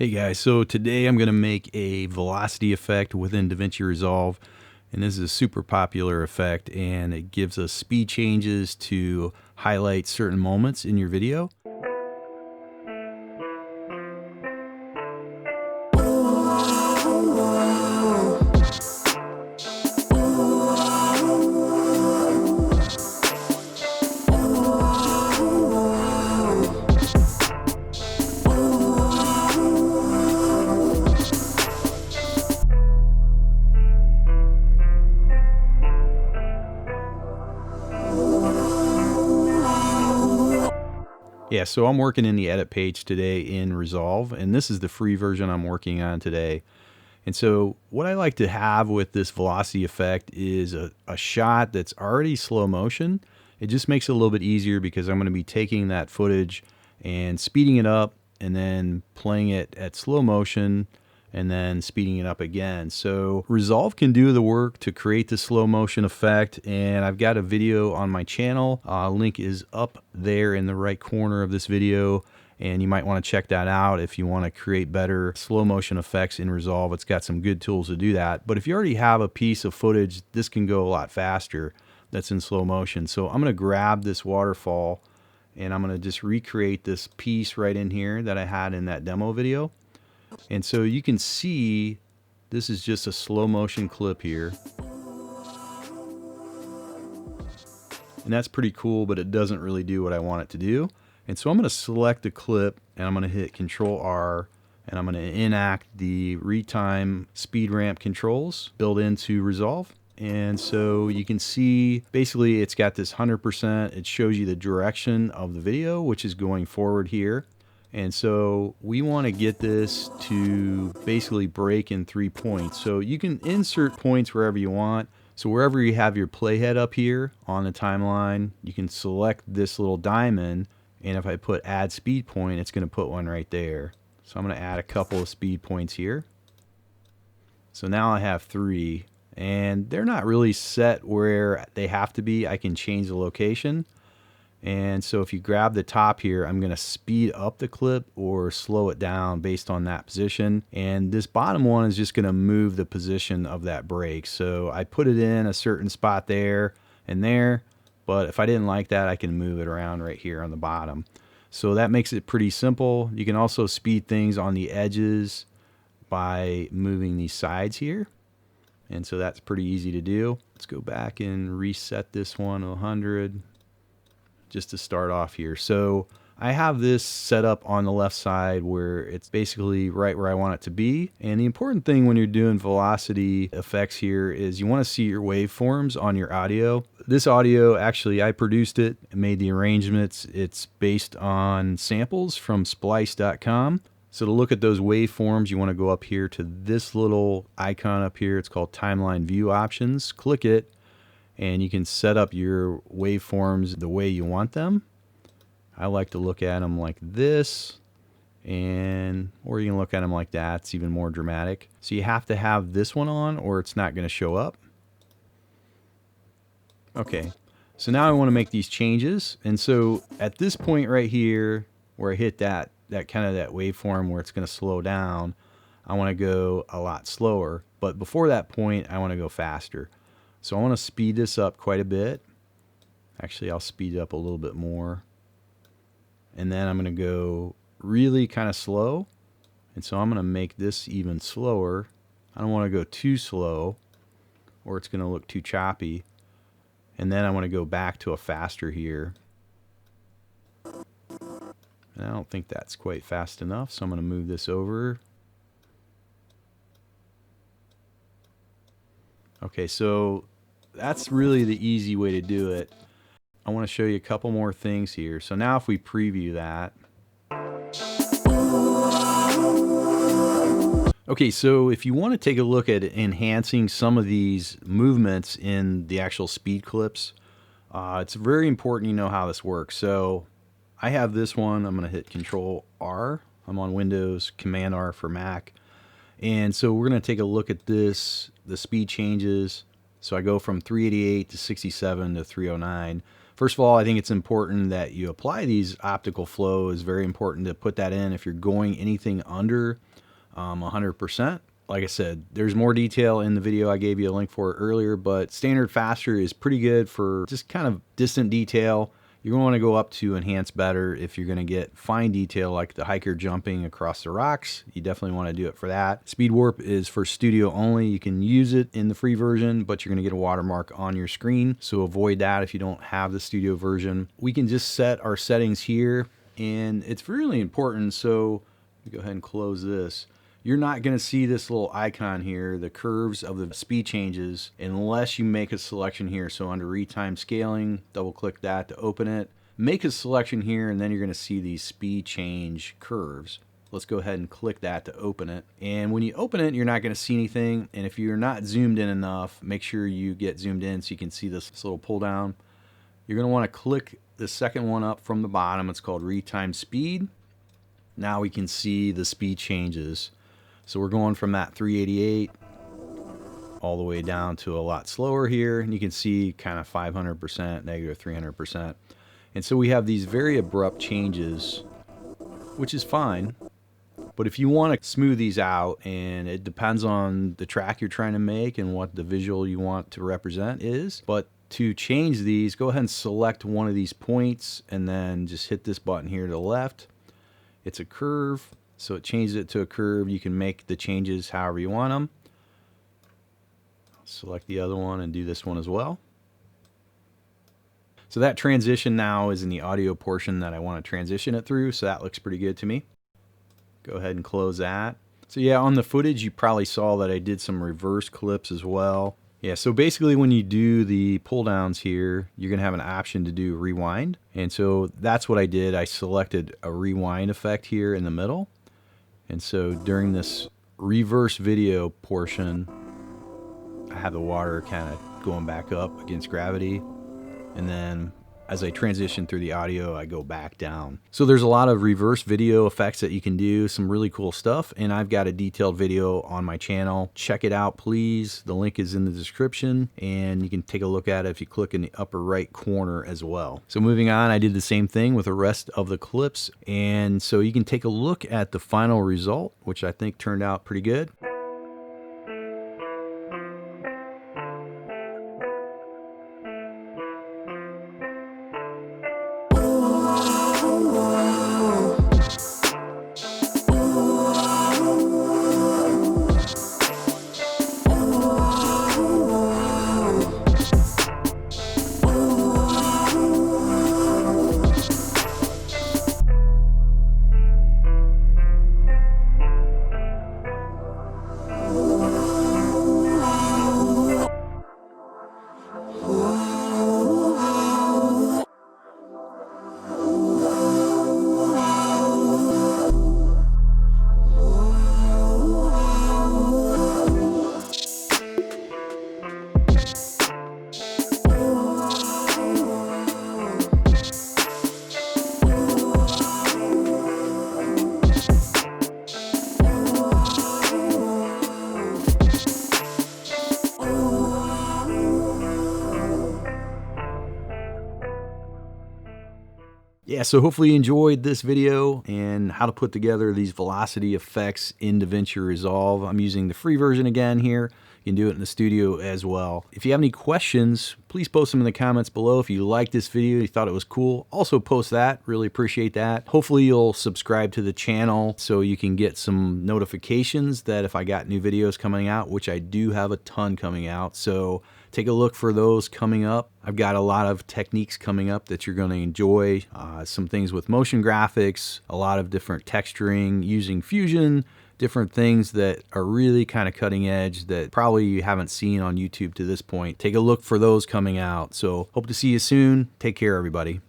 Hey guys, so today I'm going to make a velocity effect within Davinci Resolve, and this is a super popular effect, and it gives us speed changes to highlight certain moments in your video. Yeah, so I'm working in the edit page today in Resolve, and this is the free version I'm working on today. And so what I like to have with this velocity effect is a shot that's already slow motion. It just makes it a little bit easier because I'm going to be taking that footage and speeding it up and then playing it at slow motion and then speeding it up again. So Resolve can do the work to create the slow motion effect, and I've got a video on my channel. Link is up there in the right corner of this video, and you might want to check that out if you want to create better slow motion effects in Resolve. It's got some good tools to do that. But if you already have a piece of footage, this can go a lot faster that's in slow motion. So I'm going to grab this waterfall and I'm going to just recreate this piece right in here that I had in that demo video. And so you can see this is just a slow motion clip here. And that's pretty cool, but it doesn't really do what I want it to do. And so I'm going to select the clip and I'm going to hit Control R and I'm going to enact the retime speed ramp controls built into Resolve. And so you can see basically it's got this 100%. It shows you the direction of the video, which is going forward here. And so we want to get this to basically break in 3 points. So you can insert points wherever you want. So wherever you have your playhead up here on the timeline, you can select this little diamond. And if I put add speed point, it's going to put one right there. So I'm going to add a couple of speed points here. So now I have 3. And they're not really set where they have to be. I can change the location. And so if you grab the top here, I'm going to speed up the clip or slow it down based on that position. And this bottom one is just going to move the position of that break. So I put it in a certain spot there and there. But if I didn't like that, I can move it around right here on the bottom. So that makes it pretty simple. You can also speed things on the edges by moving these sides here. And so that's pretty easy to do. Let's go back and reset this one to 100. Just to start off here. So I have this set up on the left side where it's basically right where I want it to be. And the important thing when you're doing velocity effects here is you want to see your waveforms on your audio. This audio, actually, I produced it and made the arrangements. It's based on samples from Splice.com. So to look at those waveforms, you want to go up here to this little icon up here. It's called Timeline View Options. Click it. And you can set up your waveforms the way you want them. I like to look at them like this, or you can look at them like that. It's even more dramatic. So you have to have this one on or it's not going to show up. Okay, so now I want to make these changes. And so at this point right here, where I hit that kind of that waveform where it's going to slow down, I want to go a lot slower. But before that point, I want to go faster. So I want to speed this up quite a bit. Actually, I'll speed it up a little bit more. And then I'm going to go really kind of slow. And so I'm going to make this even slower. I don't want to go too slow or it's going to look too choppy. And then I want to go back to a faster here. And I don't think that's quite fast enough, so I'm going to move this over. Okay, so that's really the easy way to do it. I want to show you a couple more things here. So now if we preview that. Okay, so if you want to take a look at enhancing some of these movements in the actual speed clips, it's very important you know how this works. So I have this one. I'm going to hit Control R. I'm on Windows, Command R for Mac. And so we're going to take a look at this, the speed changes. So I go from 388 to 67 to 309. First of all, I think it's important that you apply these optical flow. It's very important to put that in. If you're going anything under 100%. Like I said, there's more detail in the video. I gave you a link for it earlier, but standard faster is pretty good for just kind of distant detail. You're going to want to go up to enhance better if you're going to get fine detail like the hiker jumping across the rocks. You definitely want to do it for that. Speed warp is for studio only. You can use it in the free version, but you're going to get a watermark on your screen. So avoid that if you don't have the studio version. We can just set our settings here, and it's really important. So let me go ahead and close this. You're not going to see this little icon here, the curves of the speed changes, unless you make a selection here. So under retime scaling, double click that to open it. Make a selection here, and then you're going to see these speed change curves. Let's go ahead and click that to open it. And when you open it, you're not going to see anything. And if you're not zoomed in enough, make sure you get zoomed in so you can see this little pull down. You're going to want to click the second one up from the bottom. It's called retime speed. Now we can see the speed changes. So we're going from that 388 all the way down to a lot slower here. And you can see kind of 500%, negative 300%. And so we have these very abrupt changes, which is fine. But if you want to smooth these out, and it depends on the track you're trying to make and what the visual you want to represent is. But to change these, go ahead and select one of these points and then just hit this button here to the left. It's a curve. So it changes it to a curve. You can make the changes however you want them. Select the other one and do this one as well. So that transition now is in the audio portion that I want to transition it through. So that looks pretty good to me. Go ahead and close that. So yeah, on the footage, you probably saw that I did some reverse clips as well. Yeah, so basically when you do the pull downs here, you're going to have an option to do rewind. And so that's what I did. I selected a rewind effect here in the middle. And so during this reverse video portion, I have the water kind of going back up against gravity. And then as I transition through the audio, I go back down. So there's a lot of reverse video effects that you can do, some really cool stuff. And I've got a detailed video on my channel. Check it out, please. The link is in the description, and you can take a look at it if you click in the upper right corner as well. So moving on, I did the same thing with the rest of the clips. And so you can take a look at the final result, which I think turned out pretty good. Yeah, so hopefully you enjoyed this video and how to put together these velocity effects in Davinci Resolve. I'm using the free version again here. You can do it in the studio as well. If you have any questions, please post them in the comments below. If you liked this video, you thought it was cool, also post that. Really appreciate that. Hopefully you'll subscribe to the channel so you can get some notifications that if I got new videos coming out, which I do have a ton coming out. So take a look for those coming up. I've got a lot of techniques coming up that you're going to enjoy. Some things with motion graphics, a lot of different texturing using Fusion, different things that are really kind of cutting edge that probably you haven't seen on YouTube to this point. Take a look for those coming out. So hope to see you soon. Take care, everybody.